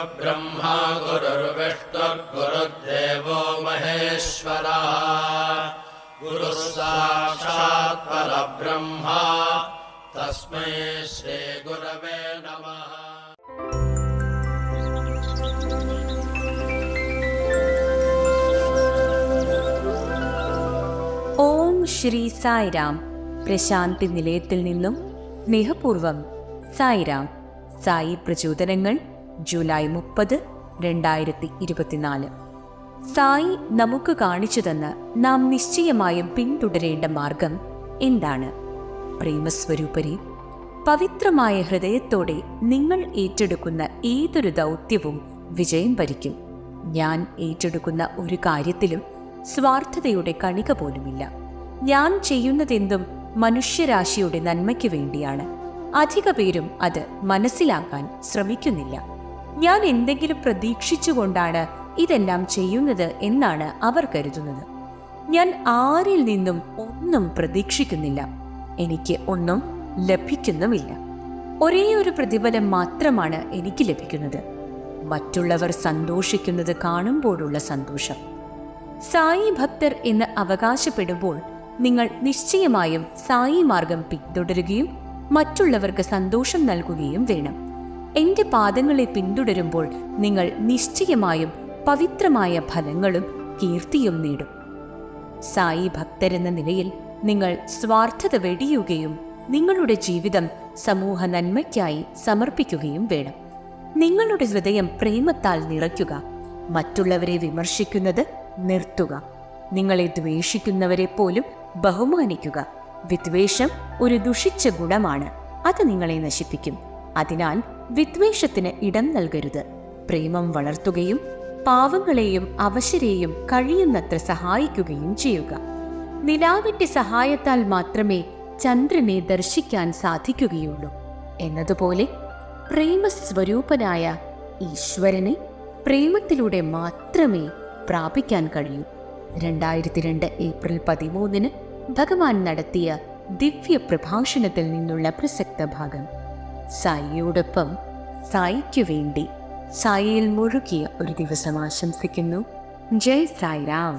गुरुर्ब्रह्मा गुरुर्विष्णुर्गुरुर्देवो महेश्वरः गुरुः साक्षात् परब्रह्म तस्मै श्रीगुरवे नमः। ഓം ശ്രീ സായിരാം. പ്രശാന്തി നിലയത്തിൽ നിന്നും സ്നേഹപൂർവം സായിരാം. സായി പ്രചോദനങ്ങൾ ജൂലൈ 30, 2024. സായി നമുക്ക് കാണിച്ചു തന്ന നാം നിശ്ചയമായും പിന്തുടരേണ്ട മാർഗം എന്താണ്? പ്രേമസ്വരൂപരെ, പവിത്രമായ ഹൃദയത്തോടെ നിങ്ങൾ ഏറ്റെടുക്കുന്ന ഏതൊരു ദൗത്യവും വിജയം വരിക്കും. ഞാൻ ഏറ്റെടുക്കുന്ന ഒരു കാര്യത്തിലും സ്വാർത്ഥതയുടെ കണിക പോലുമില്ല. ഞാൻ ചെയ്യുന്നതെന്തും മനുഷ്യരാശിയുടെ നന്മയ്ക്ക് വേണ്ടിയാണ്. അധിക പേരും അത് മനസ്സിലാക്കാൻ ശ്രമിക്കുന്നില്ല. ഞാൻ എന്തെങ്കിലും പ്രതീക്ഷിച്ചുകൊണ്ടാണ് ഇതെല്ലാം ചെയ്യുന്നത് എന്നാണ് അവർ കരുതുന്നത്. ഞാൻ ആരിൽ നിന്നും ഒന്നും പ്രതീക്ഷിക്കുന്നില്ല. എനിക്ക് ഒന്നും ലഭിക്കുന്നുമില്ല. ഒരേ ഒരു പ്രതിഫലം മാത്രമാണ് എനിക്ക് ലഭിക്കുന്നത്: മറ്റുള്ളവർ സന്തോഷിക്കുന്നത് കാണുമ്പോഴുള്ള സന്തോഷം. സായി ഭക്തർ എന്ന് അവകാശപ്പെടുമ്പോൾ നിങ്ങൾ നിശ്ചയമായും സായി മാർഗം പിന്തുടരുകയും മറ്റുള്ളവർക്ക് സന്തോഷം നൽകുകയും വേണം. എന്റെ പാദങ്ങളെ പിന്തുടരുമ്പോൾ നിങ്ങൾ നിശ്ചയമായും പവിത്രമായ ഫലങ്ങളും കീർത്തിയും നേടും. സായി ഭക്തരെന്ന നിലയിൽ നിങ്ങൾ സ്വാർത്ഥത വെടിയുകയും നിങ്ങളുടെ ജീവിതം സമൂഹ നന്മയ്ക്കായി സമർപ്പിക്കുകയും വേണം. നിങ്ങളുടെ ഹൃദയം പ്രേമത്താൽ നിറയ്ക്കുക. മറ്റുള്ളവരെ വിമർശിക്കുന്നത് നിർത്തുക. നിങ്ങളെ ദ്വേഷിക്കുന്നവരെ പോലും ബഹുമാനിക്കുക. വിദ്വേഷം ഒരു ദുഷിച്ച ഗുണമാണ്. അത് നിങ്ങളെ നശിപ്പിക്കും. അതിനാൽ വിദ്വേഷത്തിന് ഇടം നൽകരുത്. പ്രേമം വളർത്തുകയും പാവങ്ങളെയും അവശരെയും കഴിയുന്നത്ര സഹായിക്കുകയും ചെയ്യുക. നിലാവിന്റെ സഹായത്താൽ മാത്രമേ ചന്ദ്രനെ ദർശിക്കാൻ സാധിക്കുകയുള്ളൂ എന്നതുപോലെ പ്രേമസ്വരൂപനായ ഈശ്വരനെ പ്രേമത്തിലൂടെ മാത്രമേ പ്രാപിക്കാൻ കഴിയൂ. 2002 ഏപ്രിൽ 13 ഭഗവാൻ നടത്തിയ ദിവ്യ പ്രഭാഷണത്തിൽ നിന്നുള്ള പ്രസക്ത ഭാഗം. സായിയോടൊപ്പം സായിക്കു വേണ്ടി സായിയിൽ മുഴുകിയ ഒരു ദിവസം ആശംസിക്കുന്നു. ജയ് സായിരാം.